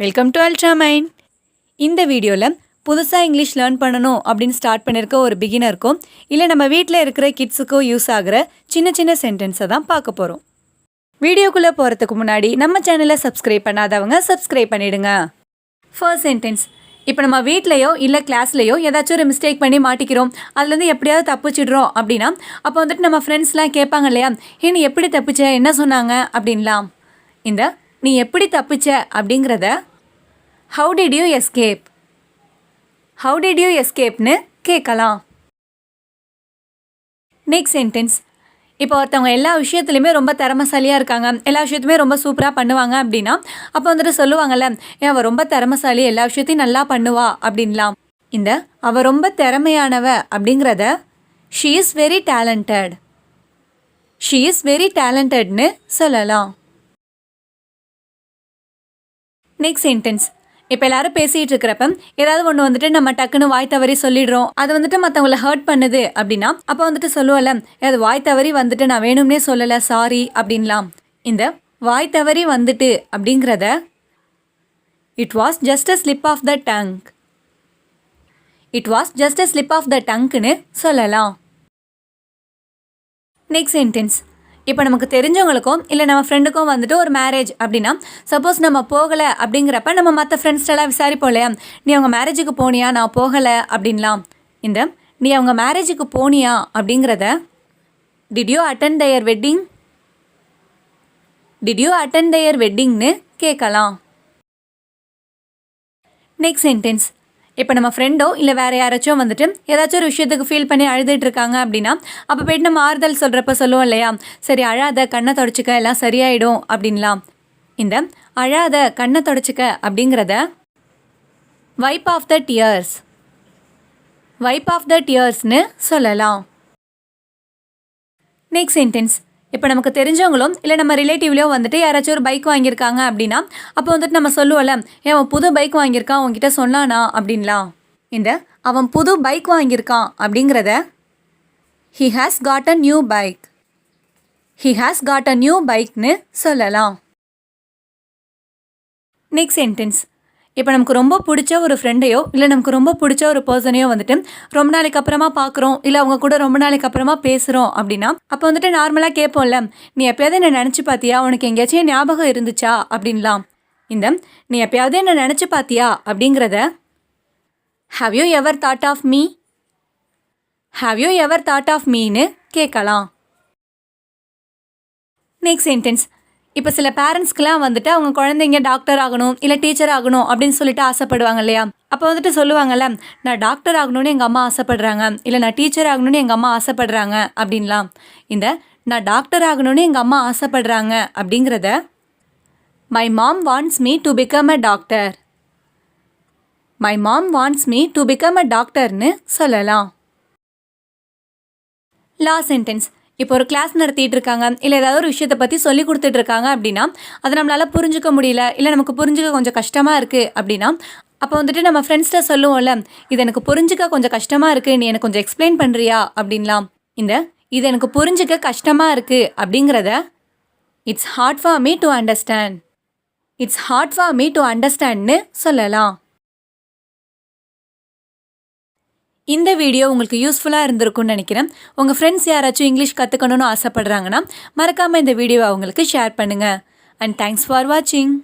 Welcome to Ultramind. இந்த வீடியோவில் புதுசாக இங்கிலீஷ் லேர்ன் பண்ணணும் அப்படின்னு ஸ்டார்ட் பண்ணியிருக்க ஒரு பிகினருக்கும் இல்லை நம்ம வீட்டில் இருக்கிற கிட்ஸுக்கும் யூஸ் ஆகிற சின்ன சின்ன சென்டென்ஸை தான் பார்க்க போகிறோம். வீடியோக்குள்ளே போகிறதுக்கு முன்னாடி நம்ம சேனலை சப்ஸ்கிரைப் பண்ணாதவங்க சப்ஸ்கிரைப் பண்ணிவிடுங்க. First sentence. இப்போ நம்ம வீட்லையோ இல்லை கிளாஸ்லையோ ஏதாச்சும் ஒரு மிஸ்டேக் பண்ணி மாட்டிக்கிறோம், அதுலேருந்து எப்படியாவது தப்பிச்சிடுறோம் அப்படின்னா அப்போ வந்துட்டு நம்ம ஃப்ரெண்ட்ஸ்லாம் கேட்பாங்க இல்லையா, நீ எப்படி தப்பிச்ச, என்ன சொன்னாங்க அப்படின்லாம். இந்த நீ எப்படி தப்பிச்ச அப்படிங்கிறத how did you escape, how did you escapeன்னு கேட்கலாம். Next sentence. இப்போ ஒருத்தவங்க எல்லா விஷயத்துலையுமே ரொம்ப திறமசாலியாக இருக்காங்க, எல்லா விஷயத்தையுமே ரொம்ப சூப்பராக பண்ணுவாங்க அப்படின்னா அப்போ வந்துட்டு சொல்லுவாங்கள்ல, அவள் ரொம்ப திறமசாலி, எல்லா விஷயத்தையும் நல்லா பண்ணுவா அப்படின்லாம். இந்த அவள் ரொம்ப திறமையானவ அப்படிங்கிறத she is very talented, she is very talentedன்னு சொல்லலாம். Next sentence. இப்போ எல்லாரும் பேசிகிட்டு இருக்கிறப்ப ஏதாவது ஒன்று வந்துட்டு நம்ம டக்குன்னு வாய் தவறி சொல்லிடுறோம், அது வந்துட்டு மற்றவங்கள ஹர்ட் பண்ணுது அப்படின்னா அப்போ வந்துட்டு சொல்லுவோம்ல, அது வாய் தவறி வந்துட்டு நான் வேணும்னே சொல்லலை, சாரி அப்படின்லாம். இந்த வாய் தவறி வந்துட்டு அப்படிங்கிறத it was just a slip of the tongue, it was just a slip of the டங்க்னு சொல்லலாம். Next sentence. இப்போ நமக்கு தெரிஞ்சவங்களுக்கும் இல்லை நம்ம ஃப்ரெண்டுக்கும் வந்துட்டு ஒரு மேரேஜ் அப்படின்னா சப்போஸ் நம்ம போகலை அப்படிங்கிறப்ப நம்ம மற்ற ஃப்ரெண்ட்ஸ்டெல்லாம் விசாரிப்போம் இல்லையா, நீ அவங்க மேரேஜுக்கு போனியா, நான் போகலை அப்படின்லாம். இந்த நீ அவங்க மேரேஜுக்கு போனியா அப்படிங்கிறத did you attend their wedding, did you attend their வெட்டிங்னு கேட்கலாம். Next sentence. இப்போ நம்ம ஃப்ரெண்டோ இல்லை வேறு யாராச்சும் வந்துட்டு ஏதாச்சும் ஒரு விஷயத்துக்கு ஃபீல் பண்ணி அழுதுட்டு இருக்காங்க அப்படின்னா அப்போ போய்ட்டு நம்ம ஆறுதல் சொல்கிறப்ப சொல்லுவோம் இல்லையா, சரி அழாத, கண்ணை தொடச்சிக்க, எல்லாம் சரியாயிடும் அப்படின்லாம். இந்த அழாத, கண்ணை தொடச்சிக்க அப்படிங்கிறத wipe of the tears, wipe of the டியர்ஸ்னு சொல்லலாம். Next sentence. இப்போ நமக்கு தெரிஞ்சவங்களும் இல்லை நம்ம ரிலேட்டிவ்லையோ வந்துட்டு யாராச்சும் ஒரு பைக் வாங்கியிருக்காங்க அப்படின்னா அப்போ வந்துட்டு நம்ம சொல்லுவோம்ல, அவன் புது பைக் வாங்கியிருக்கான், அவன்கிட்ட சொன்னானா அப்படின்லாம். இந்த அவன் புது பைக் வாங்கியிருக்கான் அப்படிங்கிறத he has got a new bike, he has got a new bikeன்னு சொல்லலாம். Next sentence. இப்போ நமக்கு ரொம்ப பிடிச்ச ஒரு ஃப்ரெண்டையோ இல்லை நமக்கு ரொம்ப பிடிச்ச ஒரு பர்சனையோ வந்துட்டு ரொம்ப நாளைக்கு அப்புறமா பார்க்குறோம், இல்லை அவங்க கூட ரொம்ப நாளைக்கு அப்புறமா பேசுகிறோம் அப்படின்னா அப்போ வந்துட்டு நார்மலாக கேட்போம்ல, நீ எப்போயாவது என்ன நினச்சி பார்த்தியா, உனக்கு எங்கேயாச்சும் ஞாபகம் இருந்துச்சா அப்படின்லாம். இந்த நீ எப்போயாவது என்ன நினச்சி பார்த்தியா அப்படிங்கிறத have you ever thought of me, have you ever thought of meன்னு கேட்கலாம். Next sentence. இப்போ சில பேரண்ட்ஸ்க்கெலாம் வந்துட்டு அவங்க குழந்தைங்க டாக்டர் ஆகணும் இல்லை டீச்சர் ஆகணும் அப்படின்னு சொல்லிட்டு ஆசைப்படுவாங்க இல்லையா, அப்போ வந்துட்டு சொல்லுவாங்கள்ல, நான் டாக்டர் ஆகணும்னு எங்கள் அம்மா ஆசைப்படுறாங்க, இல்லை நான் டீச்சர் ஆகணும்னு எங்கள் அம்மா ஆசைப்படுறாங்க அப்படின்லாம். இந்த நான் டாக்டர் ஆகணும்னு எங்கள் அம்மா ஆசைப்படுறாங்க அப்படிங்கிறத my mom wants me to become a doctor, my mom wants me to become a டாக்டர்னு சொல்லலாம். Last sentence. இப்போ ஒரு கிளாஸ் நடத்திட்டு இருக்காங்க இல்லை ஏதாவது ஒரு விஷயத்தை பற்றி சொல்லி கொடுத்துட்டு இருக்காங்க அப்படின்னா அதை நம்மளால் புரிஞ்சுக்க முடியல, இல்லை நமக்கு புரிஞ்சுக்க கொஞ்சம் கஷ்டமாக இருக்குது அப்படின்னா அப்போ வந்துட்டு நம்ம ஃப்ரெண்ட்ஸ்கிட்ட சொல்லுவோம்ல, இது எனக்கு புரிஞ்சுக்க கொஞ்சம் கஷ்டமாக இருக்குது, நீ எனக்கு கொஞ்சம் எக்ஸ்பிளைன் பண்ணுறியா அப்படின்லாம். இந்த இது எனக்கு புரிஞ்சுக்க கஷ்டமாக இருக்குது அப்படிங்கிறத it's hard for me to understand, it's hard for me to அண்டர்ஸ்டாண்ட்னு சொல்லலாம். இந்த வீடியோ உங்களுக்கு யூஸ்ஃபுல்லாக இருந்திருக்கும்னு நினைக்கிறேன். உங்கள் ஃப்ரெண்ட்ஸ் யாராச்சும் இங்கிலீஷ் கற்றுக்கணும்னு ஆசைப்படுறாங்கன்னா மறக்காமல் இந்த வீடியோவை அவங்களுக்கு ஷேர் பண்ணுங்கள். அண்ட் தேங்க்ஸ் ஃபார் வாட்சிங்.